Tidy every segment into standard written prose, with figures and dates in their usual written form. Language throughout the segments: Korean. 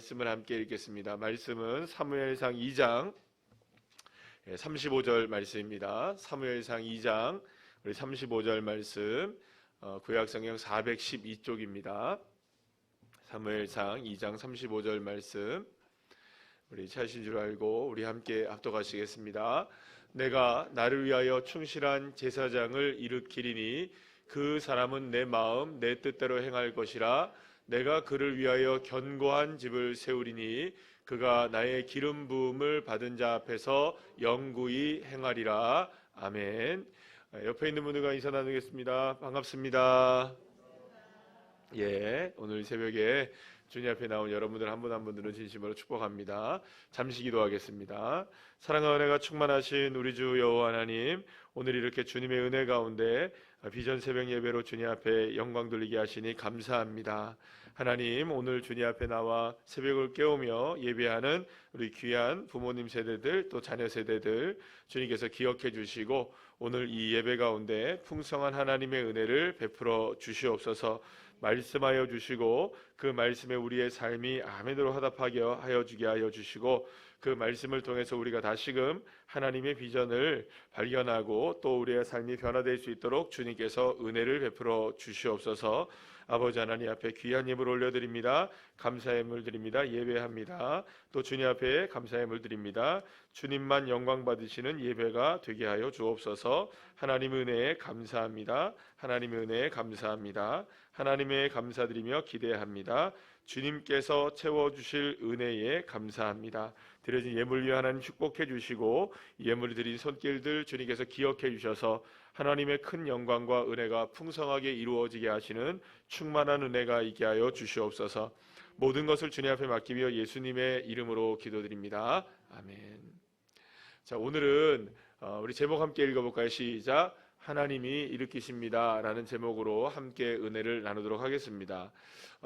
말씀을 함께 읽겠습니다. 말씀은 사무엘상 2장 35절 말씀입니다. 사무엘상 2장 우리 35절 말씀, 구약성경 412쪽입니다. 사무엘상 2장 35절 말씀, 우리 찾으신 줄 알고 우리 함께 합독하시겠습니다. 내가 나를 위하여 충실한 제사장을 일으키리니 그 사람은 내 마음 내 뜻대로 행할 것이라. 내가 그를 위하여 견고한 집을 세우리니 그가 나의 기름 부음을 받은 자 앞에서 영구히 행하리라. 아멘. 옆에 있는 분들과 인사 나누겠습니다. 반갑습니다. 오늘 새벽에 주님 앞에 나온 여러분들 한 분 한 분들은 진심으로 축복합니다. 잠시 기도하겠습니다. 사랑과 은혜가 충만하신 우리 주 여호와 하나님, 오늘 이렇게 주님의 은혜 가운데 비전 새벽 예배로 주님 앞에 영광 돌리게 하시니 감사합니다. 하나님, 오늘 주님 앞에 나와 새벽을 깨우며 예배하는 우리 귀한 부모님 세대들, 또 자녀 세대들 주님께서 기억해 주시고 오늘 이 예배 가운데 풍성한 하나님의 은혜를 베풀어 주시옵소서. 말씀하여 주시고 그 말씀에 우리의 삶이 아멘으로 화답하게 하여 주게 하여 주시고 그 말씀을 통해서 우리가 다시금 하나님의 비전을 발견하고 또 우리의 삶이 변화될 수 있도록 주님께서 은혜를 베풀어 주시옵소서. 아버지 하나님 앞에 귀한 예물 올려드립니다. 감사의 예물 드립니다. 예배합니다. 또 주님 앞에 감사의 예물 드립니다. 주님만 영광 받으시는 예배가 되게 하여 주옵소서. 하나님의 은혜에 감사합니다. 하나님의 은혜에 감사합니다. 하나님의 감사드리며 기대합니다. 주님께서 채워주실 은혜에 감사합니다. 드려진 예물 위에 하나님 축복해 주시고 예물을 드린 손길들 주님께서 기억해 주셔서 하나님의 큰 영광과 은혜가 풍성하게 이루어지게 하시는 충만한 은혜가 있게 하여 주시옵소서. 모든 것을 주님 앞에 맡기며 예수님의 이름으로 기도드립니다. 아멘. 자, 오늘은 우리 제목 함께 읽어볼까요? 시작. 하나님이 일으키십니다 라는 제목으로 함께 은혜를 나누도록 하겠습니다.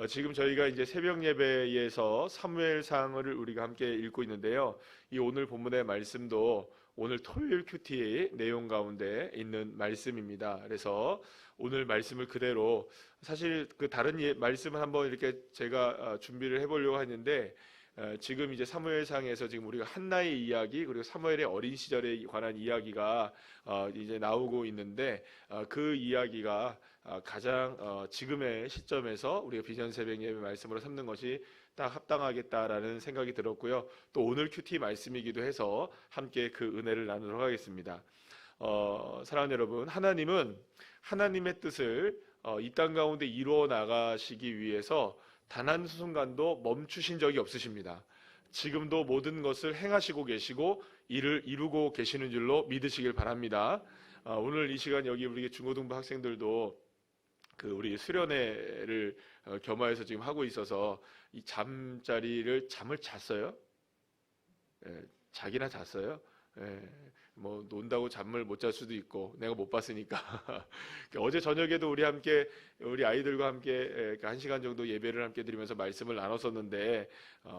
지금 저희가 이제 새벽 예배에서 사무엘상을 우리가 함께 읽고 있는데요. 이 오늘 본문의 말씀도 오늘 토요일 큐티 내용 가운데 있는 말씀입니다. 그래서 오늘 말씀을 그대로 사실 그 다른 말씀을 한번 이렇게 제가 준비를 해보려고 했는데 지금 이제 사무엘상에서 지금 우리가 한나의 이야기 그리고 사무엘의 어린 시절에 관한 이야기가 이제 나오고 있는데 그 이야기가 가장 지금의 시점에서 우리가 비전 새벽 예배 말씀으로 삼는 것이 딱 합당하겠다라는 생각이 들었고요. 또 오늘 큐티 말씀이기도 해서 함께 그 은혜를 나누도록 하겠습니다. 사랑하는 여러분, 하나님은 하나님의 뜻을 이 땅 가운데 이루어 나가시기 위해서 단 한 순간도 멈추신 적이 없으십니다. 지금도 모든 것을 행하시고 계시고 이를 이루고 계시는 줄로 믿으시길 바랍니다. 오늘 이 시간 여기 우리 중고등부 학생들도 그 우리 수련회를 겸하여서 지금 하고 있어서 이 잠을 잤어요? 자기나 잤어요? 뭐 논다고 잠을 못 잘 수도 있고 내가 못 봤으니까 어제 저녁에도 우리 아이들과 함께 1시간 정도 예배를 함께 드리면서 말씀을 나눴었는데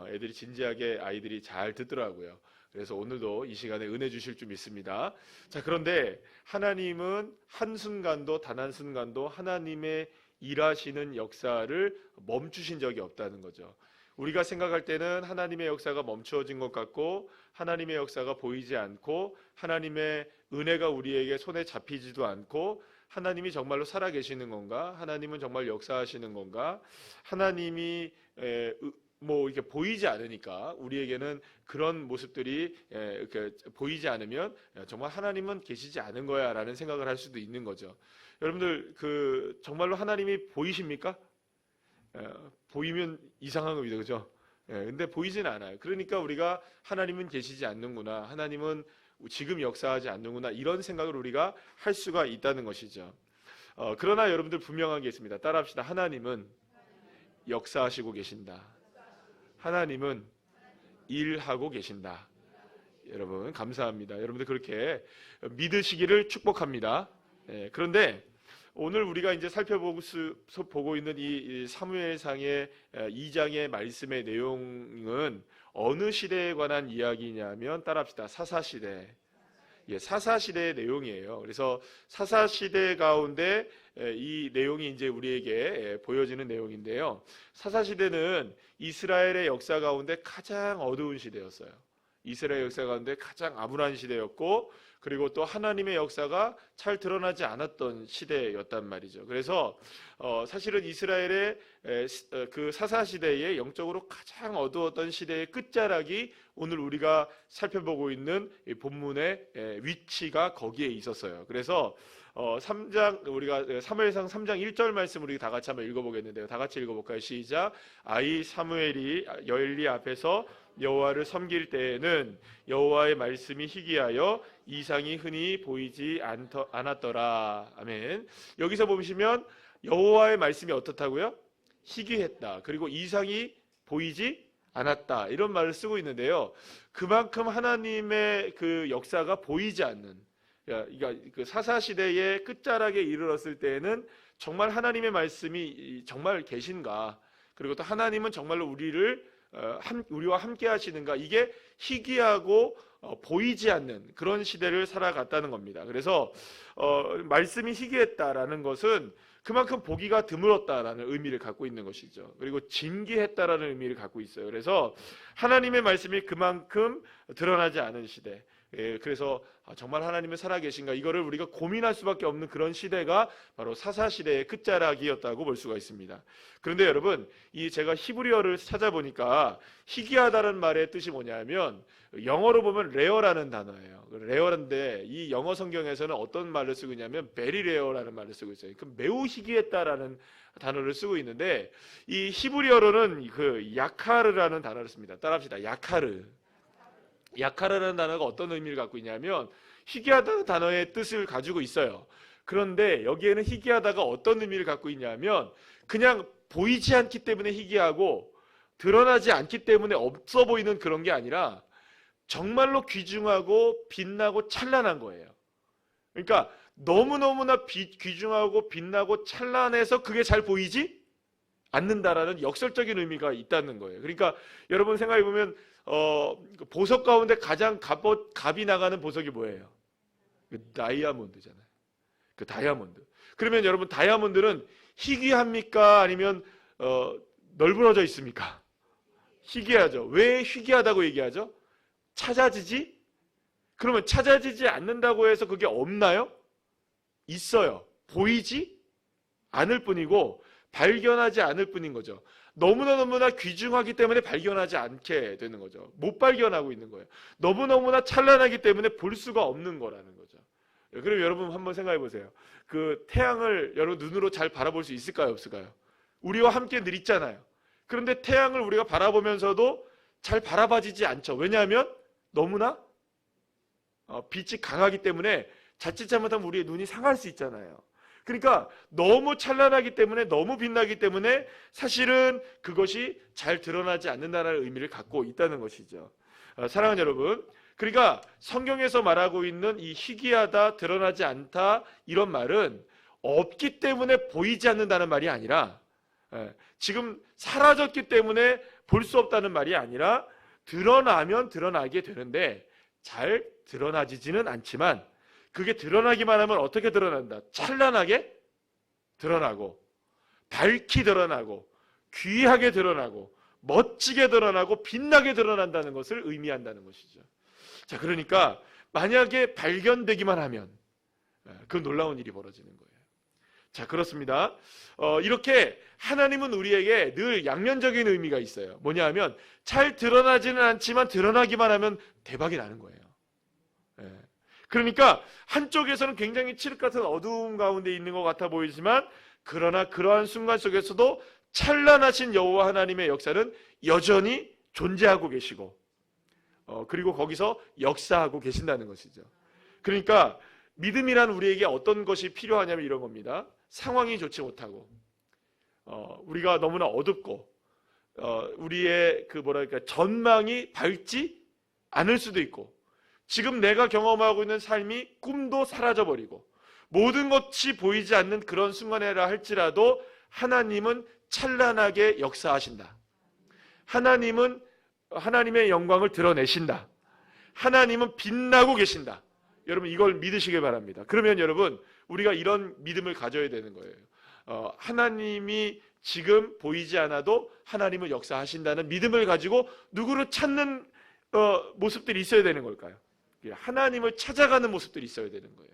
애들이 진지하게 아이들이 잘 듣더라고요. 그래서 오늘도 이 시간에 은혜 주실 줄 믿습니다. 자, 그런데 하나님은 한순간도 단 한순간도 하나님의 일하시는 역사를 멈추신 적이 없다는 거죠. 우리가 생각할 때는 하나님의 역사가 멈추어진 것 같고 하나님의 역사가 보이지 않고 하나님의 은혜가 우리에게 손에 잡히지도 않고 하나님이 정말로 살아계시는 건가? 하나님은 정말 역사하시는 건가? 하나님이 뭐 이렇게 보이지 않으니까 우리에게는 그런 모습들이 이렇게 보이지 않으면 정말 하나님은 계시지 않은 거야라는 생각을 할 수도 있는 거죠. 여러분들 정말로 하나님이 보이십니까? 보이면 이상한 겁니다. 그죠? 근데 보이진 않아요. 그러니까 우리가 하나님은 계시지 않는구나. 하나님은 지금 역사하지 않는구나. 이런 생각을 우리가 할 수가 있다는 것이죠. 그러나 여러분들 분명한 게 있습니다. 따라합시다. 하나님은 역사하시고 계신다. 하나님은 일하고 계신다. 여러분 감사합니다. 여러분들 그렇게 믿으시기를 축복합니다. 그런데 오늘 우리가 이제 살펴보고 있는 이 사무엘상의 2장의 말씀의 내용은 어느 시대에 관한 이야기냐면 따라합시다. 사사시대. 사사시대의 내용이에요. 그래서 사사시대 가운데 이 내용이 이제 우리에게 보여지는 내용인데요. 사사시대는 이스라엘의 역사 가운데 가장 어두운 시대였어요. 이스라엘 역사 가운데 가장 암울한 시대였고, 그리고 또 하나님의 역사가 잘 드러나지 않았던 시대였단 말이죠. 그래서 사실은 이스라엘의 그 사사시대의 영적으로 가장 어두웠던 시대의 끝자락이 오늘 우리가 살펴보고 있는 이 본문의 위치가 거기에 있었어요. 그래서 3장 우리가 사무엘상 3장 1절 말씀 우리 다 같이 한번 읽어보겠는데요. 다 같이 읽어볼까요? 시작. 아이 사무엘이 여엘리 앞에서 여호와를 섬길 때에는 여호와의 말씀이 희귀하여 이상이 흔히 보이지 않았더라. 아멘. 여기서 보시면 여호와의 말씀이 어떻다고요? 희귀했다. 그리고 이상이 보이지 않았다. 이런 말을 쓰고 있는데요. 그만큼 하나님의 그 역사가 보이지 않는, 그러니까 그 사사시대의 끝자락에 이르렀을 때에는 정말 하나님의 말씀이 정말 계신가, 그리고 또 하나님은 정말로 우리와 함께 하시는가, 이게 희귀하고 보이지 않는 그런 시대를 살아갔다는 겁니다. 그래서 말씀이 희귀했다라는 것은 그만큼 보기가 드물었다라는 의미를 갖고 있는 것이죠. 그리고 진귀했다라는 의미를 갖고 있어요. 그래서 하나님의 말씀이 그만큼 드러나지 않은 시대, 그래서 정말 하나님은 살아계신가, 이거를 우리가 고민할 수밖에 없는 그런 시대가 바로 사사시대의 끝자락이었다고 볼 수가 있습니다. 그런데 여러분, 제가 히브리어를 찾아보니까 희귀하다는 말의 뜻이 뭐냐면 영어로 보면 레어라는 단어예요. 레어인데 이 영어 성경에서는 어떤 말을 쓰고 있냐면 베리 레어라는 말을 쓰고 있어요. 그럼 매우 희귀했다라는 단어를 쓰고 있는데, 이 히브리어로는 그 야카르라는 단어를 씁니다. 따라합시다. 야카르. 야카르라는 단어가 어떤 의미를 갖고 있냐면 희귀하다는 단어의 뜻을 가지고 있어요. 그런데 여기에는 희귀하다가 어떤 의미를 갖고 있냐면 그냥 보이지 않기 때문에 희귀하고 드러나지 않기 때문에 없어 보이는 그런 게 아니라 정말로 귀중하고 빛나고 찬란한 거예요. 그러니까 너무너무나 귀중하고 빛나고 찬란해서 그게 잘 보이지 않는다라는 역설적인 의미가 있다는 거예요. 그러니까 여러분 생각해 보면 보석 가운데 가장 값이 나가는 보석이 뭐예요? 다이아몬드잖아요. 그 다이아몬드. 그러면 여러분, 다이아몬드는 희귀합니까? 아니면 널브러져 있습니까? 희귀하죠. 왜 희귀하다고 얘기하죠? 찾아지지? 그러면 찾아지지 않는다고 해서 그게 없나요? 있어요. 보이지 않을 뿐이고 발견하지 않을 뿐인 거죠. 너무나 귀중하기 때문에 발견하지 않게 되는 거죠. 못 발견하고 있는 거예요. 너무나 찬란하기 때문에 볼 수가 없는 거라는 거죠. 그럼 여러분 한번 생각해 보세요. 그 태양을 여러분 눈으로 잘 바라볼 수 있을까요? 없을까요? 우리와 함께 늘 있잖아요. 그런데 태양을 우리가 바라보면서도 잘 바라봐지지 않죠. 왜냐하면 너무나 빛이 강하기 때문에 자칫 잘못하면 우리의 눈이 상할 수 있잖아요. 그러니까 너무 찬란하기 때문에, 너무 빛나기 때문에 사실은 그것이 잘 드러나지 않는다는 의미를 갖고 있다는 것이죠. 사랑하는 여러분, 그러니까 성경에서 말하고 있는 이 희귀하다, 드러나지 않다, 이런 말은 없기 때문에 보이지 않는다는 말이 아니라, 지금 사라졌기 때문에 볼 수 없다는 말이 아니라 드러나면 드러나게 되는데 잘 드러나지지는 않지만, 그게 드러나기만 하면 어떻게 드러난다? 찬란하게 드러나고, 밝히 드러나고, 귀하게 드러나고, 멋지게 드러나고, 빛나게 드러난다는 것을 의미한다는 것이죠. 자, 그러니까 만약에 발견되기만 하면 그 놀라운 일이 벌어지는 거예요. 자, 그렇습니다. 이렇게 하나님은 우리에게 늘 양면적인 의미가 있어요. 뭐냐 하면 잘 드러나지는 않지만 드러나기만 하면 대박이 나는 거예요. 그러니까 한쪽에서는 굉장히 칠흑 같은 어두운 가운데 있는 것 같아 보이지만, 그러나 그러한 순간 속에서도 찬란하신 여호와 하나님의 역사는 여전히 존재하고 계시고, 그리고 거기서 역사하고 계신다는 것이죠. 그러니까 믿음이란 우리에게 어떤 것이 필요하냐면 이런 겁니다. 상황이 좋지 못하고, 우리가 너무나 어둡고, 우리의 전망이 밝지 않을 수도 있고, 지금 내가 경험하고 있는 삶이 꿈도 사라져버리고 모든 것이 보이지 않는 그런 순간이라 할지라도 하나님은 찬란하게 역사하신다. 하나님은 하나님의 영광을 드러내신다. 하나님은 빛나고 계신다. 여러분 이걸 믿으시길 바랍니다. 그러면 여러분 우리가 이런 믿음을 가져야 되는 거예요. 하나님이 지금 보이지 않아도 하나님은 역사하신다는 믿음을 가지고 누구를 찾는 모습들이 있어야 되는 걸까요? 하나님을 찾아가는 모습들이 있어야 되는 거예요.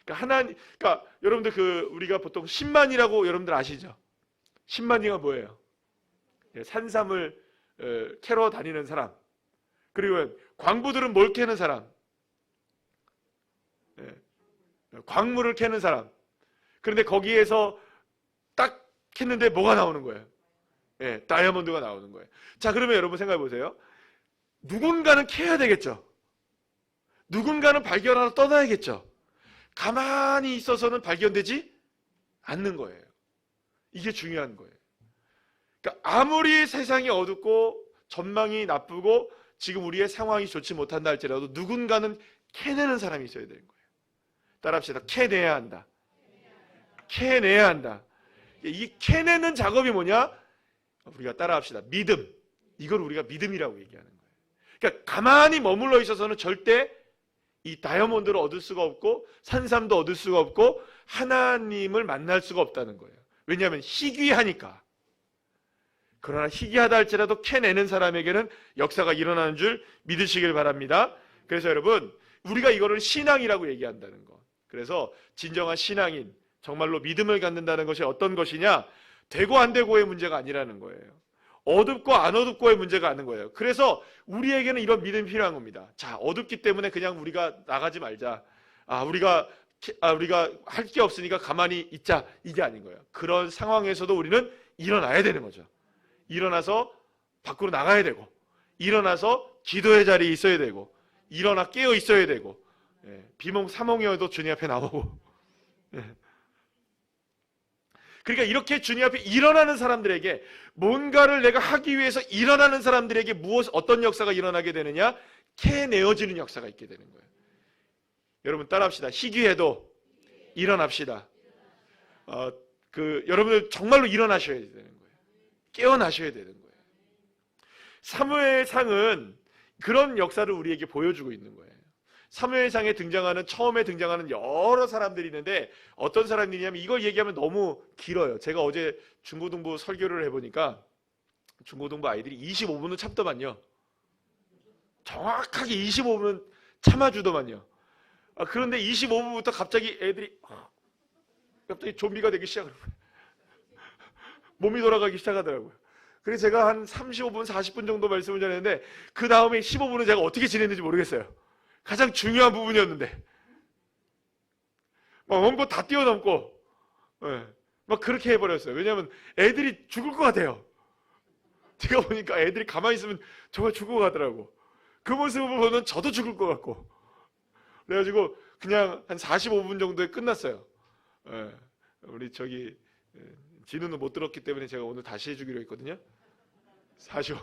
그러니까 여러분들 우리가 보통 신만이라고 여러분들 아시죠? 신만이가 뭐예요? 산삼을 캐러 다니는 사람. 그리고 광부들은 뭘 캐는 사람? 광물을 캐는 사람. 그런데 거기에서 딱 캤는데 뭐가 나오는 거예요? 다이아몬드가 나오는 거예요. 자, 그러면 여러분 생각해 보세요. 누군가는 캐야 되겠죠. 누군가는 발견하러 떠나야겠죠. 가만히 있어서는 발견되지 않는 거예요. 이게 중요한 거예요. 그러니까 아무리 세상이 어둡고 전망이 나쁘고 지금 우리의 상황이 좋지 못한다 할지라도 누군가는 캐내는 사람이 있어야 되는 거예요. 따라합시다. 캐내야 한다. 캐내야 한다. 이 캐내는 작업이 뭐냐? 우리가 따라합시다. 믿음. 이걸 우리가 믿음이라고 얘기하는 거예요. 그러니까 가만히 머물러 있어서는 절대 이 다이아몬드를 얻을 수가 없고 산삼도 얻을 수가 없고 하나님을 만날 수가 없다는 거예요. 왜냐하면 희귀하니까. 그러나 희귀하다 할지라도 캐내는 사람에게는 역사가 일어나는 줄 믿으시길 바랍니다. 그래서 여러분 우리가 이거를 신앙이라고 얘기한다는 거. 그래서 진정한 신앙인, 정말로 믿음을 갖는다는 것이 어떤 것이냐? 되고 안 되고의 문제가 아니라는 거예요. 어둡고 안 어둡고의 문제가 아닌 거예요. 그래서 우리에게는 이런 믿음이 필요한 겁니다. 자, 어둡기 때문에 그냥 우리가 나가지 말자. 우리가 할 게 없으니까 가만히 있자. 이게 아닌 거예요. 그런 상황에서도 우리는 일어나야 되는 거죠. 일어나서 밖으로 나가야 되고, 일어나서 기도의 자리에 있어야 되고, 일어나 깨어 있어야 되고, 비몽 사몽이어도 주님 앞에 나오고. 그러니까 이렇게 주님 앞에 일어나는 사람들에게, 뭔가를 내가 하기 위해서 일어나는 사람들에게 어떤 역사가 일어나게 되느냐? 캐내어지는 역사가 있게 되는 거예요. 여러분 따라합시다. 희귀해도 일어납시다. 여러분들 정말로 일어나셔야 되는 거예요. 깨어나셔야 되는 거예요. 사무엘상은 그런 역사를 우리에게 보여주고 있는 거예요. 사무엘상에 처음에 등장하는 여러 사람들이 있는데 어떤 사람들이냐면 이걸 얘기하면 너무 길어요. 제가 어제 중고등부 설교를 해보니까 중고등부 아이들이 25분은 참더만요. 정확하게 25분은 참아주더만요. 그런데 25분부터 갑자기 애들이 좀비가 되기 시작하는 거예요. 몸이 돌아가기 시작하더라고요. 그래서 제가 한 35분, 40분 정도 말씀을 전했는데 그 다음에 15분은 제가 어떻게 지냈는지 모르겠어요. 가장 중요한 부분이었는데 막 원고 다 뛰어넘고 막 그렇게 해버렸어요. 왜냐하면 애들이 죽을 것 같아요. 제가 보니까 애들이 가만히 있으면 정말 죽어가더라고. 그 모습을 보면 저도 죽을 것 같고 그래가지고 그냥 한 45분 정도에 끝났어요. 우리 진우는 못 들었기 때문에 제가 오늘 다시 해주기로 했거든요. 45분.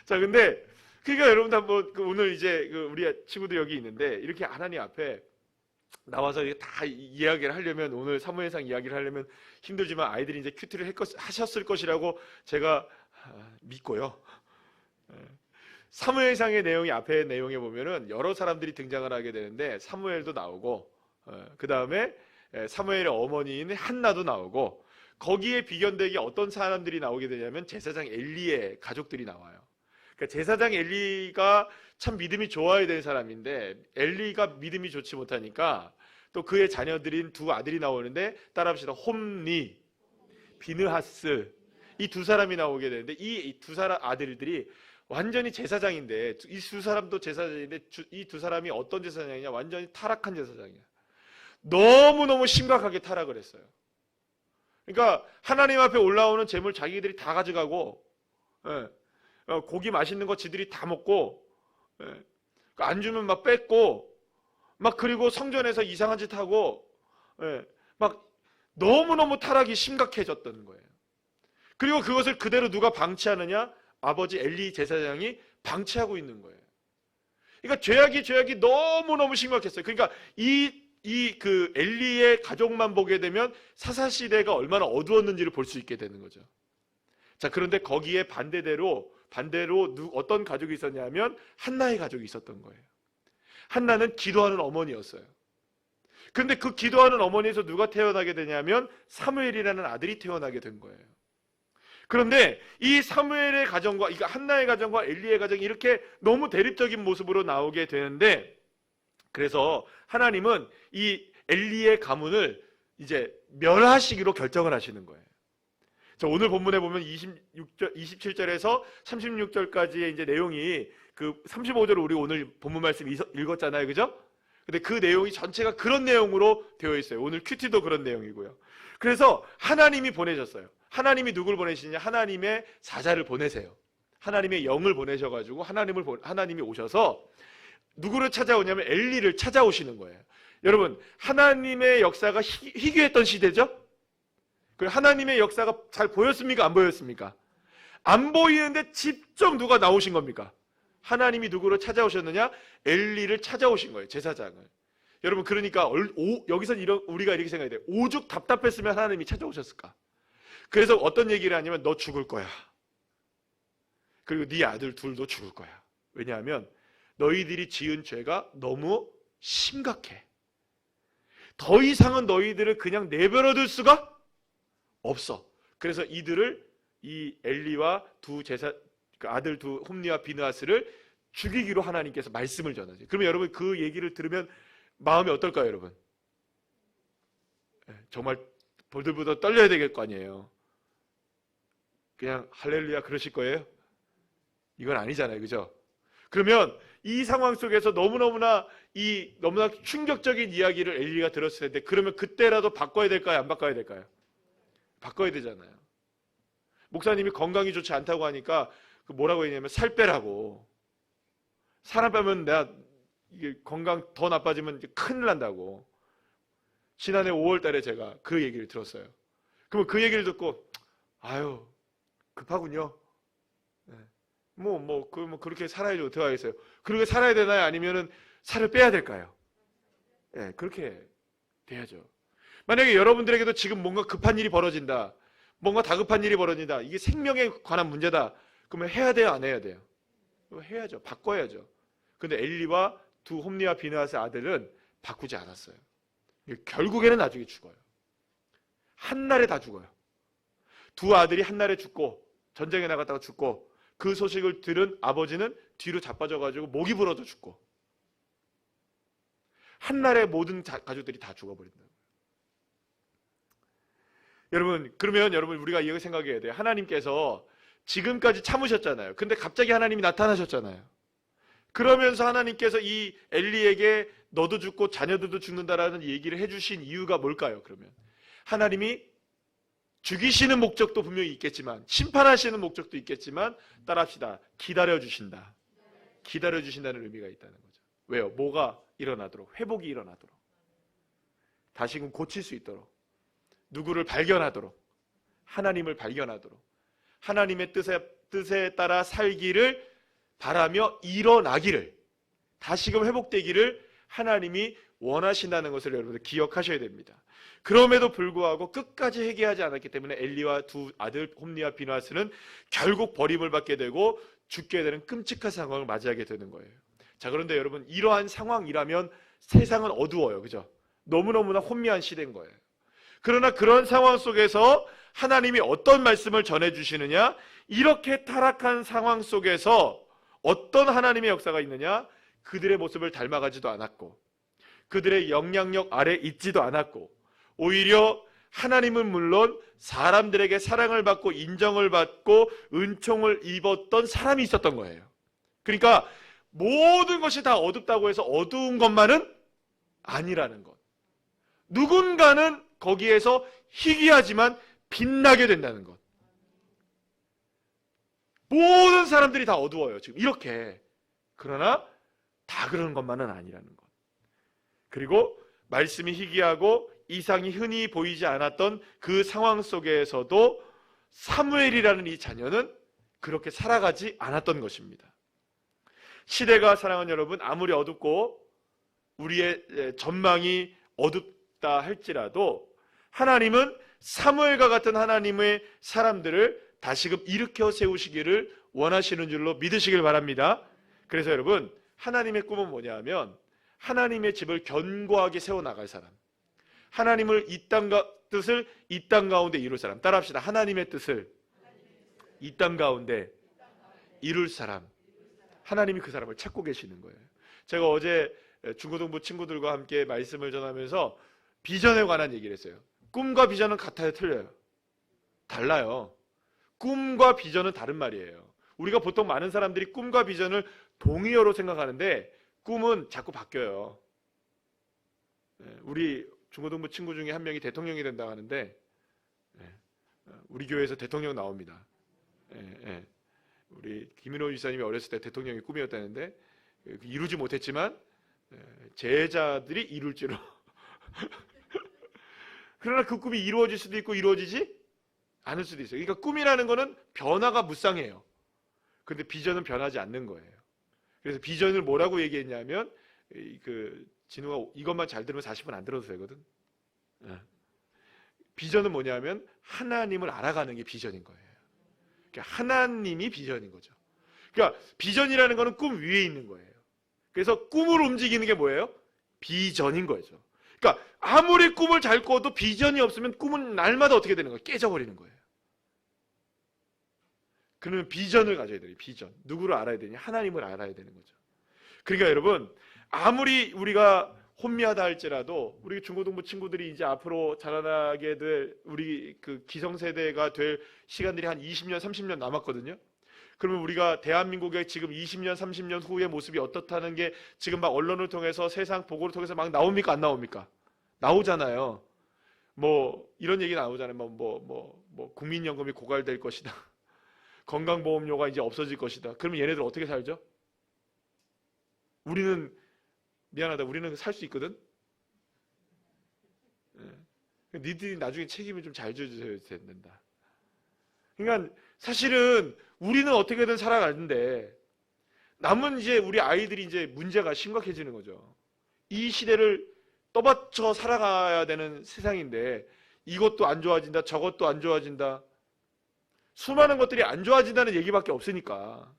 자, 근데 그러니까 여러분들 한번 오늘 이제 우리 친구들 여기 있는데 이렇게 하나님 앞에 나와서 다 이야기를 하려면 오늘 사무엘상 이야기를 하려면 힘들지만 아이들이 이제 큐티를 하셨을 것이라고 제가 믿고요. 사무엘상의 내용이 앞에 내용에 보면은 여러 사람들이 등장을 하게 되는데 사무엘도 나오고 그 다음에 사무엘의 어머니인 한나도 나오고 거기에 비견되게 어떤 사람들이 나오게 되냐면 제사장 엘리의 가족들이 나와요. 그러니까 제사장 엘리가 참 믿음이 좋아야 되는 사람인데 엘리가 믿음이 좋지 못하니까 또 그의 자녀들인 두 아들이 나오는데 따라합시다. 홈니, 비느하스 이 두 사람이 나오게 되는데 이 두 사람 아들들이 완전히 제사장인데 이 두 사람도 제사장인데 이 두 사람이 어떤 제사장이냐? 완전히 타락한 제사장이야. 너무너무 심각하게 타락을 했어요. 그러니까 하나님 앞에 올라오는 재물 자기들이 다 가져가고 고기 맛있는 거 지들이 다 먹고 안 주면 막 뺏고 막 그리고 성전에서 이상한 짓 하고 막 너무너무 타락이 심각해졌던 거예요. 그리고 그것을 그대로 누가 방치하느냐? 아버지 엘리 제사장이 방치하고 있는 거예요. 그러니까 죄악이 너무너무 심각했어요. 그러니까 그 엘리의 가족만 보게 되면 사사시대가 얼마나 어두웠는지를 볼 수 있게 되는 거죠. 자, 그런데 거기에 반대로 어떤 가족이 있었냐면 한나의 가족이 있었던 거예요. 한나는 기도하는 어머니였어요. 그런데 그 기도하는 어머니에서 누가 태어나게 되냐면 사무엘이라는 아들이 태어나게 된 거예요. 그런데 이 사무엘의 가정과, 그러니까 한나의 가정과 엘리의 가정이 이렇게 너무 대립적인 모습으로 나오게 되는데, 그래서 하나님은 이 엘리의 가문을 이제 멸하시기로 결정을 하시는 거예요. 자, 오늘 본문에 보면 27절에서 36절까지의 이제 내용이, 그 35절을 우리 오늘 본문 말씀 읽었잖아요. 그죠? 근데 그 내용이 전체가 그런 내용으로 되어 있어요. 오늘 큐티도 그런 내용이고요. 그래서 하나님이 보내셨어요. 하나님이 누굴 보내시냐? 하나님의 사자를 보내세요. 하나님의 영을 보내셔가지고 하나님이 오셔서 누구를 찾아오냐면 엘리를 찾아오시는 거예요. 여러분, 하나님의 역사가 희귀했던 시대죠? 그리고 하나님의 역사가 잘 보였습니까? 안 보였습니까? 안 보이는데 직접 누가 나오신 겁니까? 하나님이 누구를 찾아오셨느냐? 엘리를 찾아오신 거예요. 제사장을. 여러분, 그러니까 여기서 우리가 이렇게 생각해야 돼요. 오죽 답답했으면 하나님이 찾아오셨을까? 그래서 어떤 얘기를 하냐면 너 죽을 거야. 그리고 네 아들 둘도 죽을 거야. 왜냐하면 너희들이 지은 죄가 너무 심각해. 더 이상은 너희들을 그냥 내버려둘 수가 없어. 그래서 이 엘리와 그 아들 두 홈리와 비느하스를 죽이기로 하나님께서 말씀을 전하세요. 그러면 여러분, 그 얘기를 들으면 마음이 어떨까요, 여러분? 정말 보들보들 떨려야 될 거 아니에요. 그냥 할렐루야 그러실 거예요? 이건 아니잖아요, 그죠? 그러면 이 상황 속에서 너무나 충격적인 이야기를 엘리가 들었을 텐데, 그러면 그때라도 바꿔야 될까요, 안 바꿔야 될까요? 바꿔야 되잖아요. 목사님이 건강이 좋지 않다고 하니까 뭐라고 했냐면 살 빼라고. 사람 빼면 내가 이게 건강 더 나빠지면 이제 큰일 난다고. 지난해 5월 달에 제가 그 얘기를 들었어요. 그러면 그 얘기를 듣고 아유 급하군요. 그렇게 살아야지 어떻게 하겠어요. 그렇게 살아야 되나요? 아니면은 살을 빼야 될까요? 그렇게 돼야죠. 만약에 여러분들에게도 지금 뭔가 급한 일이 벌어진다, 뭔가 다급한 일이 벌어진다, 이게 생명에 관한 문제다, 그러면 해야 돼요, 안 해야 돼요? 해야죠. 바꿔야죠. 근데 엘리와 두 홈리와 비느하스의 아들은 바꾸지 않았어요. 결국에는 나중에 죽어요. 한날에 다 죽어요. 두 아들이 한날에 죽고, 전쟁에 나갔다가 죽고, 그 소식을 들은 아버지는 뒤로 자빠져가지고 목이 부러져 죽고, 한날에 모든 가족들이 다 죽어버린다. 여러분, 그러면 우리가 이거 생각해야 돼요. 하나님께서 지금까지 참으셨잖아요. 근데 갑자기 하나님이 나타나셨잖아요. 그러면서 하나님께서 이 엘리에게 너도 죽고 자녀들도 죽는다라는 얘기를 해주신 이유가 뭘까요? 그러면 하나님이 죽이시는 목적도 분명히 있겠지만, 심판하시는 목적도 있겠지만, 따라합시다. 기다려주신다. 기다려주신다는 의미가 있다는 거죠. 왜요? 뭐가 일어나도록, 회복이 일어나도록, 다시금 고칠 수 있도록, 누구를 발견하도록, 하나님을 발견하도록, 하나님의 뜻에 따라 살기를 바라며 일어나기를, 다시금 회복되기를 하나님이 원하신다는 것을 여러분들 기억하셔야 됩니다. 그럼에도 불구하고 끝까지 회개하지 않았기 때문에 엘리와 두 아들 홈리와 비느하스는 결국 버림을 받게 되고 죽게 되는 끔찍한 상황을 맞이하게 되는 거예요. 자, 그런데 여러분, 이러한 상황이라면 세상은 어두워요. 그죠? 너무너무나 혼미한 시대인 거예요. 그러나 그런 상황 속에서 하나님이 어떤 말씀을 전해주시느냐? 이렇게 타락한 상황 속에서 어떤 하나님의 역사가 있느냐? 그들의 모습을 닮아가지도 않았고, 그들의 영향력 아래 있지도 않았고, 오히려 하나님은 물론 사람들에게 사랑을 받고 인정을 받고 은총을 입었던 사람이 있었던 거예요. 그러니까 모든 것이 다 어둡다고 해서 어두운 것만은 아니라는 것. 누군가는 거기에서 희귀하지만 빛나게 된다는 것. 모든 사람들이 다 어두워요, 지금 이렇게. 그러나 다 그런 것만은 아니라는 것. 그리고 말씀이 희귀하고 이상이 흔히 보이지 않았던 그 상황 속에서도 사무엘이라는 이 자녀는 그렇게 살아가지 않았던 것입니다. 시대가, 사랑하는 여러분, 아무리 어둡고 우리의 전망이 어둡다 할지라도 하나님은 사무엘과 같은 하나님의 사람들을 다시금 일으켜 세우시기를 원하시는 줄로 믿으시길 바랍니다. 그래서 여러분, 하나님의 꿈은 뭐냐 하면 하나님의 집을 견고하게 세워나갈 사람, 하나님을 뜻을 이 땅 가운데 이룰 사람. 따라합시다. 하나님의 뜻을 이 땅 가운데 이룰 사람. 하나님이 그 사람을 찾고 계시는 거예요. 제가 어제 중고등부 친구들과 함께 말씀을 전하면서 비전에 관한 얘기를 했어요. 꿈과 비전은 같아요, 틀려요? 달라요. 꿈과 비전은 다른 말이에요. 우리가 보통 많은 사람들이 꿈과 비전을 동의어로 생각하는데 꿈은 자꾸 바뀌어요. 우리 중고등부 친구 중에 한 명이 대통령이 된다고 하는데 우리 교회에서 대통령 나옵니다. 우리 김인호 지사님이 어렸을 때 대통령이 꿈이었다는데 이루지 못했지만 제자들이 이룰지로. 그러나 그 꿈이 이루어질 수도 있고 이루어지지 않을 수도 있어요. 그러니까 꿈이라는 거는 변화가 무쌍해요. 그런데 비전은 변하지 않는 거예요. 그래서 비전을 뭐라고 얘기했냐면 진우가 이것만 잘 들으면 40분 안 들어도 되거든. 비전은 뭐냐면 하나님을 알아가는 게 비전인 거예요. 그러니까 하나님이 비전인 거죠. 그러니까 비전이라는 거는 꿈 위에 있는 거예요. 그래서 꿈을 움직이는 게 뭐예요? 비전인 거죠. 그러니까 아무리 꿈을 잘 꿔도 비전이 없으면 꿈은 날마다 어떻게 되는 거예요? 깨져버리는 거예요. 그러면 비전을 가져야 돼요. 비전. 누구를 알아야 되냐? 하나님을 알아야 되는 거죠. 그러니까 여러분, 아무리 우리가 혼미하다 할지라도 우리 중고등부 친구들이 이제 앞으로 자라나게 될 우리 그 기성세대가 될 시간들이 한 20년, 30년 남았거든요. 그러면 우리가 대한민국의 지금 20년, 30년 후의 모습이 어떻다는 게 지금 막 언론을 통해서 세상 보고를 통해서 막 나옵니까? 안 나옵니까? 나오잖아요. 뭐 이런 얘기 나오잖아요. 뭐 국민연금이 고갈될 것이다. 건강보험료가 이제 없어질 것이다. 그러면 얘네들 어떻게 살죠? 우리는 미안하다. 우리는 살 수 있거든. 니들이 나중에 책임을 좀 잘 져줘야 된다. 그러니까 사실은 우리는 어떻게든 살아가는데 남은 이제 우리 아이들이 이제 문제가 심각해지는 거죠. 이 시대를 떠받쳐 살아가야 되는 세상인데 이것도 안 좋아진다, 저것도 안 좋아진다. 수많은 것들이 안 좋아진다는 얘기밖에 없으니까.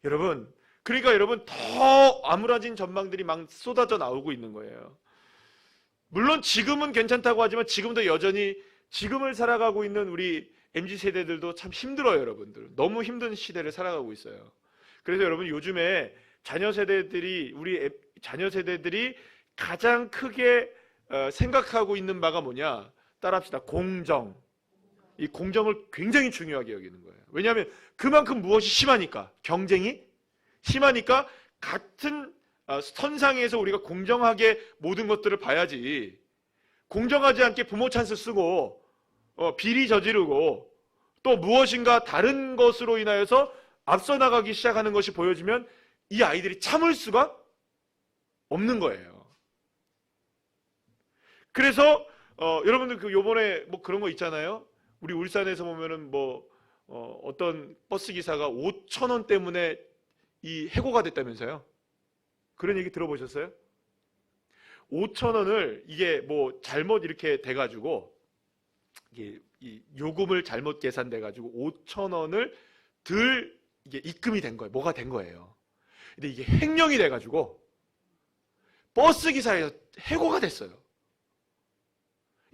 여러분, 그러니까 여러분 더 암울해진 전망들이 막 쏟아져 나오고 있는 거예요. 물론 지금은 괜찮다고 하지만 지금도 여전히 지금을 살아가고 있는 우리 MZ세대들도 참 힘들어요, 여러분들. 너무 힘든 시대를 살아가고 있어요. 그래서 여러분 요즘에 우리 자녀 세대들이 가장 크게 생각하고 있는 바가 뭐냐? 따라합시다. 공정. 이 공정을 굉장히 중요하게 여기는 거예요. 왜냐하면 그만큼 무엇이 심하니까. 경쟁이 심하니까 같은 선상에서 우리가 공정하게 모든 것들을 봐야지. 공정하지 않게 부모 찬스 쓰고 비리 저지르고 또 무엇인가 다른 것으로 인하여서 앞서 나가기 시작하는 것이 보여지면 이 아이들이 참을 수가 없는 거예요. 그래서 여러분들 요번에 뭐 그런 거 있잖아요. 우리 울산에서 보면은 어떤 버스 기사가 5,000원 때문에 이 해고가 됐다면서요. 그런 얘기 들어보셨어요? 5,000원을 이게 뭐 잘못 이렇게 돼가지고 이게 이 요금을 잘못 계산돼가지고 5,000원을 이게 입금이 된 거예요. 뭐가 된 거예요. 근데 이게 횡령이 돼가지고 버스 기사에서 해고가 됐어요.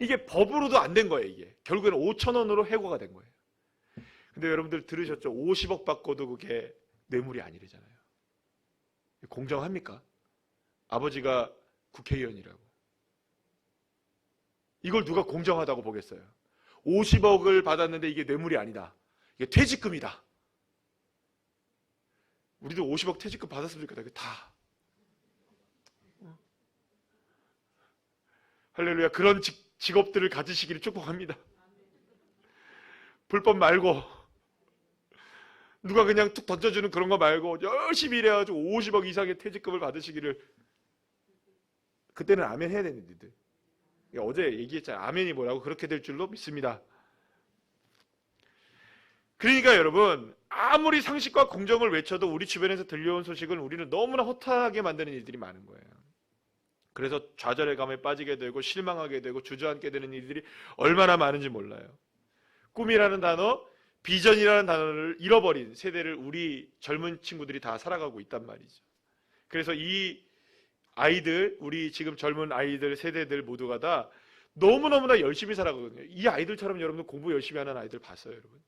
이게 법으로도 안 된 거예요. 이게 결국에는 5,000원으로 해고가 된 거예요. 근데 여러분들 들으셨죠? 50억 받고도 그게 뇌물이 아니래잖아요. 공정합니까? 아버지가 국회의원이라고. 이걸 누가 공정하다고 보겠어요? 50억을 받았는데 이게 뇌물이 아니다. 이게 퇴직금이다. 우리도 50억 퇴직금 받았으면 좋겠다. 이게 다. 할렐루야. 그런 직업들을 가지시기를 축복합니다. 불법 말고 누가 그냥 툭 던져주는 그런 거 말고 열심히 일해가지고 50억 이상의 퇴직금을 받으시기를. 그때는 아멘 해야 되는데. 어제 얘기했잖아요. 아멘이 뭐라고. 그렇게 될 줄로 믿습니다. 그러니까 여러분 아무리 상식과 공정을 외쳐도 우리 주변에서 들려온 소식은 우리는 너무나 허탈하게 만드는 일들이 많은 거예요. 그래서 좌절감에 빠지게 되고 실망하게 되고 주저앉게 되는 일들이 얼마나 많은지 몰라요. 꿈이라는 단어, 비전이라는 단어를 잃어버린 세대를 우리 젊은 친구들이 다 살아가고 있단 말이죠. 그래서 이 아이들, 우리 지금 젊은 아이들 세대들 모두가 다 너무너무나 열심히 살아가거든요. 이 아이들처럼 여러분들 공부 열심히 하는 아이들 봤어요, 여러분?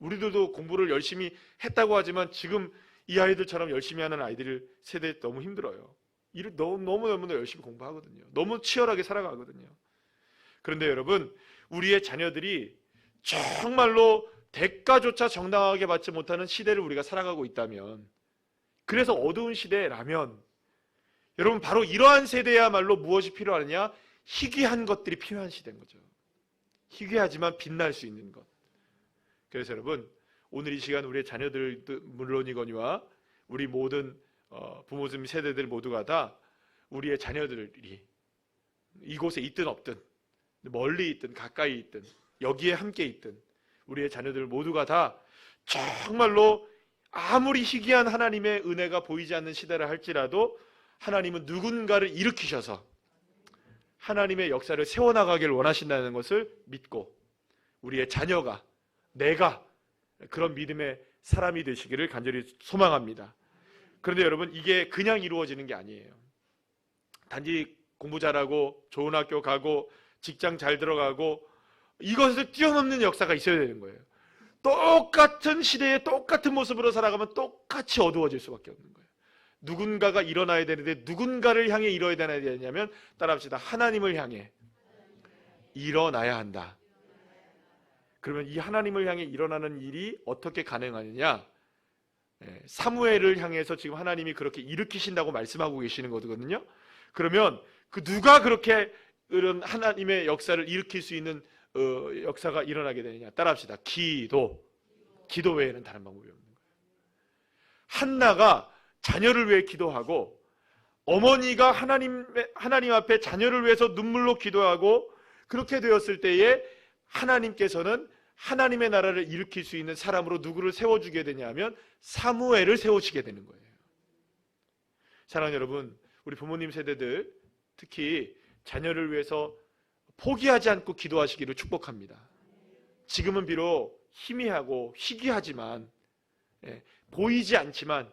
우리들도 공부를 열심히 했다고 하지만 지금 이 아이들처럼 열심히 하는 아이들 세대 너무 힘들어요. 너무너무 열심히 공부하거든요. 너무 치열하게 살아가거든요. 그런데 여러분, 우리의 자녀들이 정말로 대가조차 정당하게 받지 못하는 시대를 우리가 살아가고 있다면, 그래서 어두운 시대라면, 여러분 바로 이러한 세대야말로 무엇이 필요하느냐? 희귀한 것들이 필요한 시대인 거죠. 희귀하지만 빛날 수 있는 것. 그래서 여러분, 오늘 이 시간 우리의 자녀들 물론이거니와 우리 모든 부모님 세대들 모두가 다 우리의 자녀들이 이곳에 있든 없든, 멀리 있든 가까이 있든 여기에 함께 있든, 우리의 자녀들 모두가 다 정말로 아무리 희귀한 하나님의 은혜가 보이지 않는 시대라 할지라도 하나님은 누군가를 일으키셔서 하나님의 역사를 세워나가길 원하신다는 것을 믿고, 우리의 자녀가, 내가 그런 믿음의 사람이 되시기를 간절히 소망합니다. 그런데 여러분, 이게 그냥 이루어지는 게 아니에요. 단지 공부 잘하고 좋은 학교 가고 직장 잘 들어가고 이것을 뛰어넘는 역사가 있어야 되는 거예요. 똑같은 시대에 똑같은 모습으로 살아가면 똑같이 어두워질 수밖에 없는 거예요. 누군가가 일어나야 되는데 누군가를 향해 일어나야 되냐면, 따라합시다. 하나님을 향해 일어나야 한다. 그러면 이 하나님을 향해 일어나는 일이 어떻게 가능하느냐? 사무엘을 향해서 지금 하나님이 그렇게 일으키신다고 말씀하고 계시는 거거든요. 그러면 그 누가 그렇게 이런 하나님의 역사를 일으킬 수 있는 역사가 일어나게 되느냐? 따라합시다. 기도 외에는 다른 방법이 없는 거예요. 한나가 자녀를 위해 기도하고, 어머니가 하나님 앞에 자녀를 위해서 눈물로 기도하고, 그렇게 되었을 때에 하나님께서는 하나님의 나라를 일으킬 수 있는 사람으로 누구를 세워주게 되냐면 사무엘을 세우시게 되는 거예요. 사랑하는 여러분, 우리 부모님 세대들 특히 자녀를 위해서 포기하지 않고 기도하시기를 축복합니다. 지금은 비록 희미하고 희귀하지만, 보이지 않지만,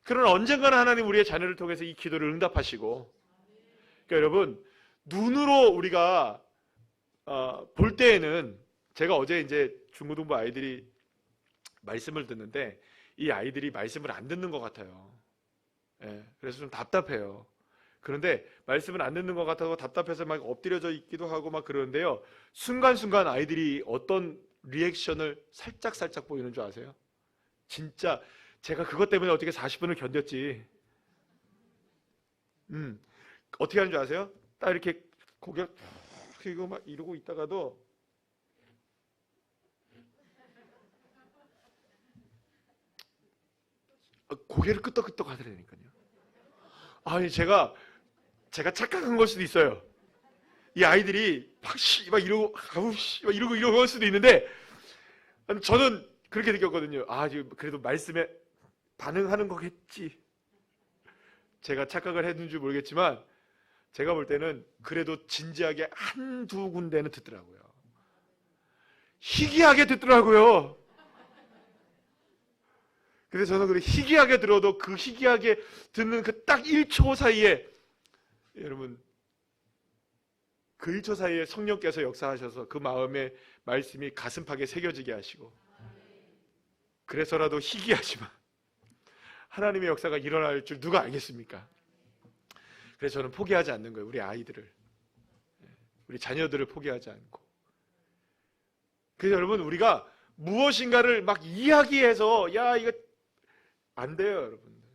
그러나 언젠가는 하나님 우리의 자녀를 통해서 이 기도를 응답하시고, 그러니까 여러분, 눈으로 우리가 볼 때에는, 제가 어제 이제 중고등부 아이들이 말씀을 듣는데 이 아이들이 말씀을 안 듣는 것 같아요. 그래서 좀 답답해요. 그런데 말씀을 안 듣는 것 같아서 답답해서 막 엎드려져 있기도 하고 막 그러는데요, 순간순간 아이들이 어떤 리액션을 살짝 보이는 줄 아세요? 진짜 제가 그것 때문에 어떻게 40분을 견뎠지. 어떻게 하는 줄 아세요? 딱 이렇게 고개를 이거 막 이러고 있다가도 고개를 끄덕끄덕 하더라니까요. 아니 제가 착각한 걸 수도 있어요. 이 아이들이 막 이러고 막 이러고 할 수도 있는데, 저는 그렇게 느꼈거든요. 지금 그래도 말씀에 반응하는 거겠지. 제가 착각을 했는 줄 모르겠지만 제가 볼 때는 그래도 진지하게 한두 군데는 듣더라고요. 희귀하게 듣더라고요. 근데 저는 그렇게 희귀하게 들어도 그 희귀하게 듣는 그 딱 1초 사이에, 여러분, 그 1초 사이에 성령께서 역사하셔서 그 마음의 말씀이 가슴팍에 새겨지게 하시고, 그래서라도 희귀하지만 하나님의 역사가 일어날 줄 누가 알겠습니까? 그래서 저는 포기하지 않는 거예요. 우리 아이들을, 우리 자녀들을 포기하지 않고. 그래서 여러분, 우리가 무엇인가를 막 이야기해서 야 이거 안 돼요, 여러분들.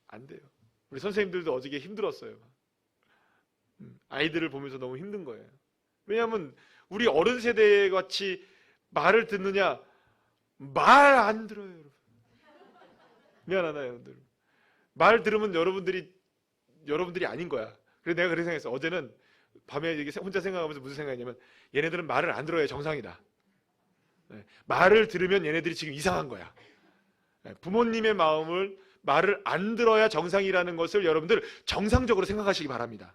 안 돼요. 우리 선생님들도 어저께 힘들었어요. 아이들을 보면서 너무 힘든 거예요. 왜냐하면 우리 어른 세대 같이 말을 듣느냐? 말 안 들어요, 여러분. 미안하다, 여러분들. 말 들으면 여러분들이 아닌 거야. 그래서 내가 그렇게 생각했어. 어제는 밤에 이렇게 혼자 생각하면서 무슨 생각이냐면, 얘네들은 말을 안 들어야 정상이다. 말을 들으면 얘네들이 지금 이상한 거야. 부모님의 말을 안 들어야 정상이라는 것을 여러분들 정상적으로 생각하시기 바랍니다.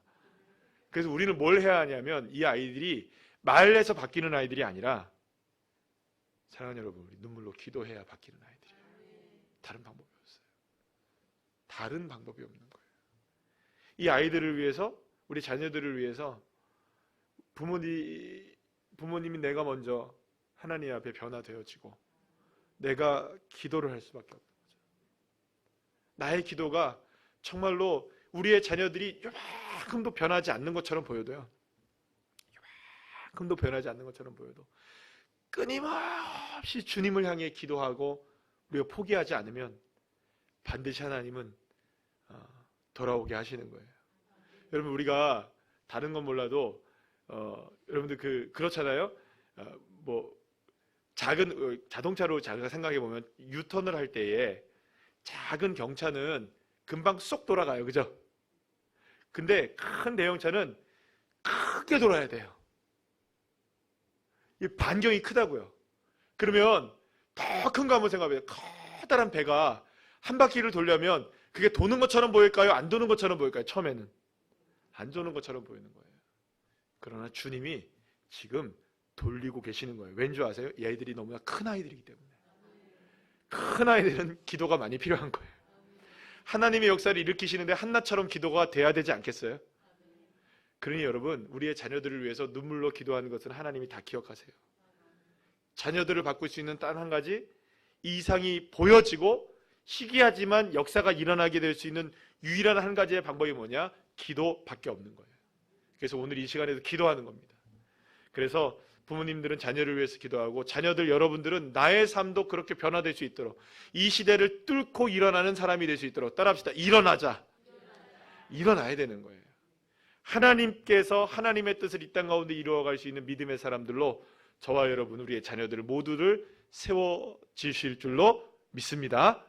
그래서 우리는 뭘 해야 하냐면, 이 아이들이 말에서 바뀌는 아이들이 아니라, 사랑하는 여러분, 우리 눈물로 기도해야 바뀌는 아이들이에요. 다른 방법이 없어요. 다른 방법이 없는 거예요. 이 아이들을 위해서, 우리 자녀들을 위해서 부모님이 내가 먼저 하나님 앞에 변화되어지고 내가 기도를 할 수밖에 없는 거죠. 나의 기도가 정말로 우리의 자녀들이 요만큼도 변하지 않는 것처럼 보여도요, 요만큼도 변하지 않는 것처럼 보여도 끊임없이 주님을 향해 기도하고 우리가 포기하지 않으면 반드시 하나님은 돌아오게 하시는 거예요. 여러분, 우리가 다른 건 몰라도 여러분들 그렇잖아요. 뭐 작은 자동차로 자기가 생각해 보면 유턴을 할 때에 작은 경차는 금방 쏙 돌아가요, 그죠? 근데 큰 대형차는 크게 돌아야 돼요. 이 반경이 크다고요. 그러면 더 큰 거 한번 생각해요. 커다란 배가 한 바퀴를 돌려면 그게 도는 것처럼 보일까요? 안 도는 것처럼 보일까요? 처음에는 안 도는 것처럼 보이는 거예요. 그러나 주님이 지금 돌리고 계시는 거예요. 왠 줄 아세요? 이 아이들이 너무나 큰 아이들이기 때문에. 큰 아이들은 기도가 많이 필요한 거예요. 하나님의 역사를 일으키시는데 한나처럼 기도가 돼야 되지 않겠어요? 그러니 여러분, 우리의 자녀들을 위해서 눈물로 기도하는 것은 하나님이 다 기억하세요. 자녀들을 바꿀 수 있는 단 한 가지, 이상이 보여지고 희귀하지만 역사가 일어나게 될 수 있는 유일한 한 가지의 방법이 뭐냐? 기도밖에 없는 거예요. 그래서 오늘 이 시간에도 기도하는 겁니다. 그래서 부모님들은 자녀를 위해서 기도하고, 자녀들 여러분들은 나의 삶도 그렇게 변화될 수 있도록, 이 시대를 뚫고 일어나는 사람이 될 수 있도록 따라합시다. 일어나자. 일어나야 되는 거예요. 하나님께서 하나님의 뜻을 이 땅 가운데 이루어갈 수 있는 믿음의 사람들로 저와 여러분, 우리의 자녀들 모두를 세워지실 줄로 믿습니다.